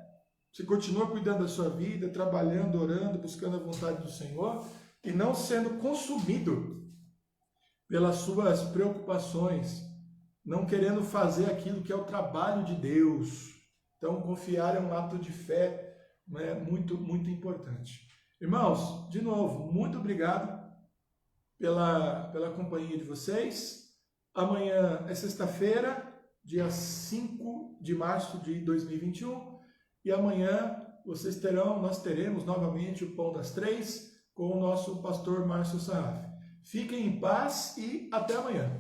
Você continua cuidando da sua vida, trabalhando, orando, buscando a vontade do Senhor, e não sendo consumido pelas suas preocupações, não querendo fazer aquilo que é o trabalho de Deus. Então, confiar é um ato de fé, né, muito, muito importante. Irmãos, de novo, muito obrigado pela companhia de vocês. Amanhã é sexta-feira, dia 5 de março de 2021, e amanhã nós teremos novamente o Pão das Três com o nosso pastor Márcio Sarraf. Fiquem em paz e até amanhã.